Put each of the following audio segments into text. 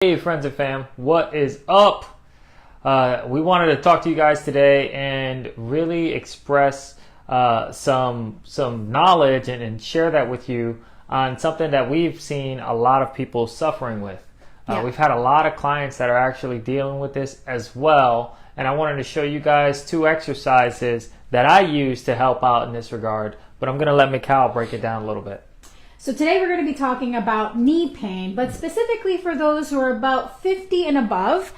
Hey friends and fam, what is up? We wanted to talk to you guys today and really express some knowledge and share that with you on something that we've seen a lot of people suffering with. We've had a lot of clients that are actually dealing with this as well, and I wanted to show you guys two exercises that I use to help out in this regard, but I'm going to let Mikhail break it down a little bit. So today we're going to be talking about knee pain, but specifically for those who are about 50 and above.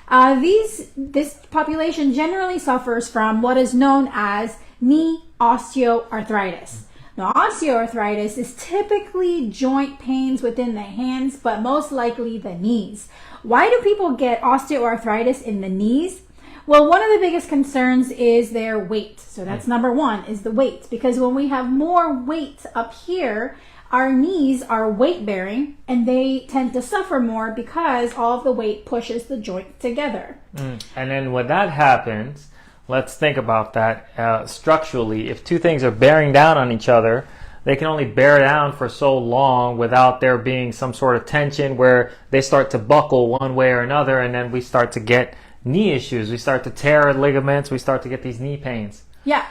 This population generally suffers from what is known as knee osteoarthritis. Now, osteoarthritis is typically joint pains within the hands, but most likely the knees. Why do people get osteoarthritis in the knees? Well, one of the biggest concerns is their weight. So that's number one, is the weight. Because when we have more weight up here, our knees are weight bearing and they tend to suffer more because all of the weight pushes the joint together. And then when that happens, let's think about that structurally. If two things are bearing down on each other, they can only bear down for so long without there being some sort of tension where they start to buckle one way or another, and then we start to get knee issues. We start to tear ligaments. We start to get these knee pains. Yeah.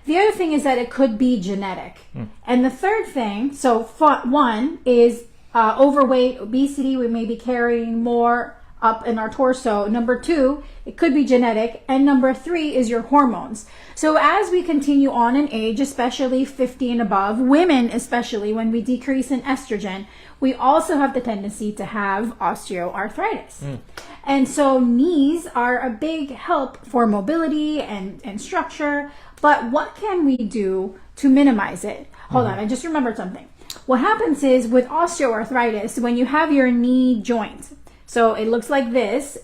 The other thing is that it could be genetic. And the third thing, so one is overweight, obesity. We may be carrying more up in our torso. Number two, it could be genetic. And number three is your hormones. So as we continue on in age, especially 50 and above, women especially, when we decrease in estrogen, we also have the tendency to have osteoarthritis. And so knees are a big help for mobility and structure. But what can we do to minimize it? Hold on, I just remembered something. What happens is with osteoarthritis, when you have your knee joint, so it looks like this,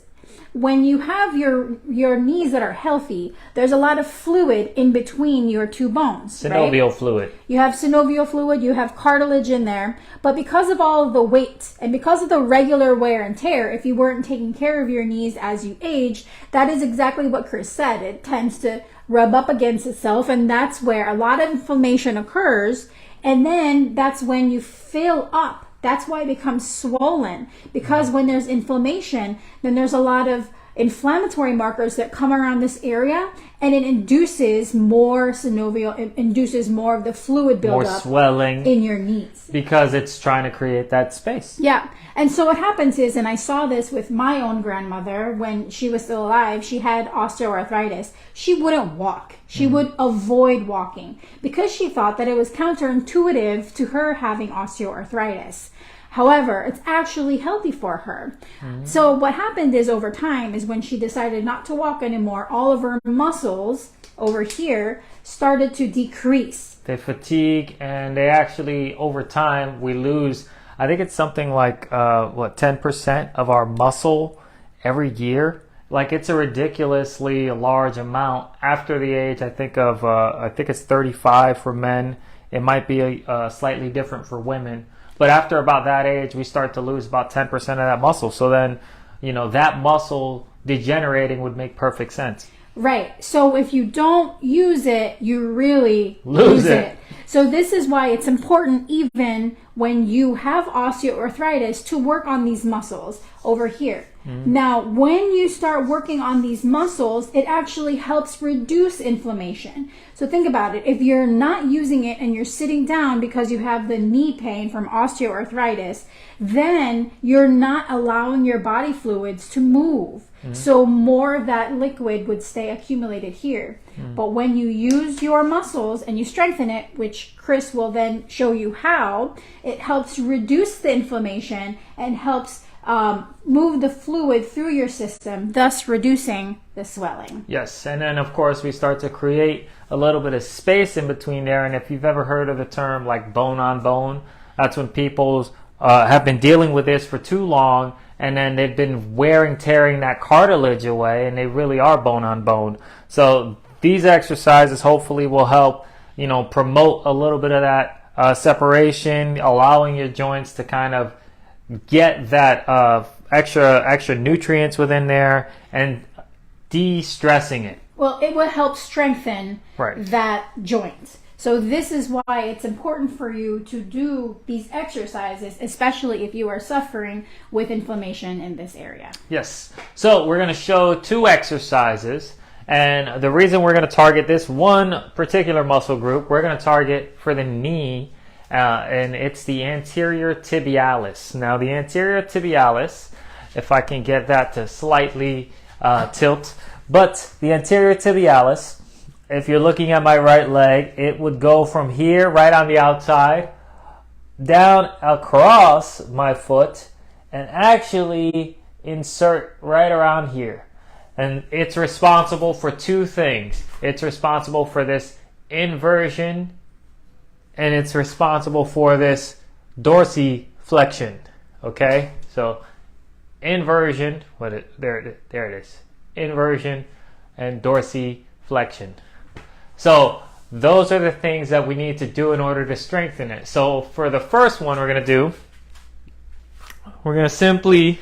when you have your knees that are healthy, there's a lot of fluid in between your two bones. Synovial fluid. You have synovial fluid, you have cartilage in there, but because of all of the weight and because of the regular wear and tear, if you weren't taking care of your knees as you aged, that is exactly what Chris said. It tends to rub up against itself, and that's where a lot of inflammation occurs, and then that's when you fill up. That's why it becomes swollen, because when there's inflammation, then there's a lot of inflammatory markers that come around this area, and it induces more synovial, it induces more of the fluid buildup, more swelling in your knees, because it's trying to create that space. Yeah. And so what happens is, and I saw this with my own grandmother when she was still alive, she had osteoarthritis. She wouldn't walk. She would avoid walking because she thought that it was counterintuitive to her having osteoarthritis. However, it's actually healthy for her. So what happened is, over time, is when she decided not to walk anymore, all of her muscles over here started to decrease. They fatigue, and they actually, over time, we lose, I think it's something like 10% of our muscle every year. Like, it's a ridiculously large amount after the age, I think it's 35 for men. It might be slightly different for women. But after about that age, we start to lose about 10% of that muscle. So then, that muscle degenerating would make perfect sense. Right. So if you don't use it, you really lose it. So this is why it's important, even when you have osteoarthritis, to work on these muscles over here. Now, when you start working on these muscles, it actually helps reduce inflammation. So think about it. If you're not using it and you're sitting down because you have the knee pain from osteoarthritis, then you're not allowing your body fluids to move. So more of that liquid would stay accumulated here. But when you use your muscles and you strengthen it, which Chris will then show you how, it helps reduce the inflammation and helps move the fluid through your system, thus reducing the swelling. Yes, and then of course we start to create a little bit of space in between there. And if you've ever heard of the term like bone on bone, that's when people have been dealing with this for too long, and then they've been tearing that cartilage away, and they really are bone on bone. So these exercises hopefully will help, promote a little bit of that separation, allowing your joints to kind of get that extra nutrients within there and de-stressing it. Well, it will help strengthen that joint. So this is why it's important for you to do these exercises, especially if you are suffering with inflammation in this area. Yes. So we're going to show 2 exercises. And the reason we're going to target this one particular muscle group, we're going to target for the knee, and it's the anterior tibialis. Now the anterior tibialis, if I can get that to slightly tilt, but the anterior tibialis, if you're looking at my right leg, it would go from here, right on the outside, down across my foot, and actually insert right around here. And it's responsible for 2 things. It's responsible for this inversion, and it's responsible for this dorsiflexion. Okay? So inversion, there it is. Inversion and dorsiflexion. So those are the things that we need to do in order to strengthen it. So for the first one we're going to do, we're going to simply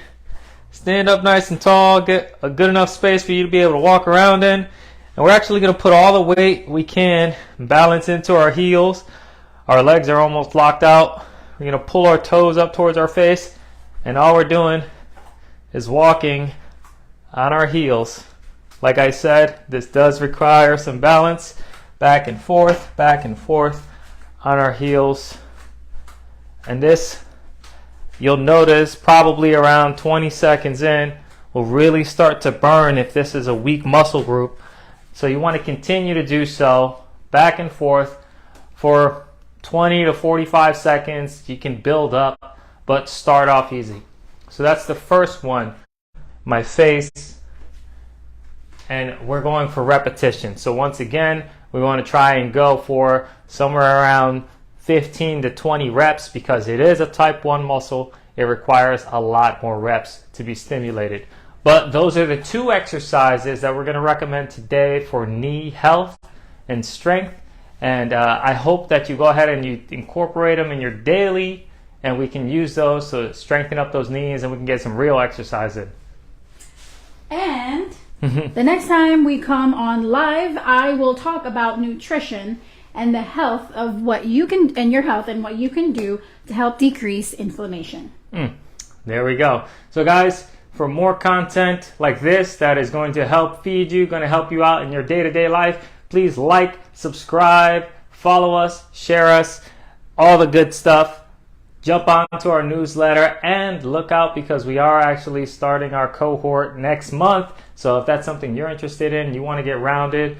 stand up nice and tall, get a good enough space for you to be able to walk around in. And we're actually going to put all the weight we can, balance into our heels. Our legs are almost locked out. We're going to pull our toes up towards our face. And all we're doing is walking on our heels. Like I said, this does require some balance, back and forth on our heels. And this, you'll notice probably around 20 seconds in, will really start to burn if this is a weak muscle group. So you want to continue to do so, back and forth for 20 to 45 seconds. You can build up, but start off easy. So that's the first one, my face. And we're going for repetition. So once again, we want to try and go for somewhere around 15 to 20 reps because it is a type 1 muscle. It requires a lot more reps to be stimulated. But those are the 2 exercises that we're going to recommend today for knee health and strength. And I hope that you go ahead and you incorporate them in your daily, and we can use those to strengthen up those knees and we can get some real exercise in. And the next time we come on live, I will talk about nutrition and the health of what you can, and your health and what you can do to help decrease inflammation. There we go. So guys, for more content like this that is going to help feed you, going to help you out in your day-to-day life, please like, subscribe, follow us, share us, all the good stuff. Jump onto our newsletter and look out because we are actually starting our cohort next month. So if that's something you're interested in, you want to get rounded,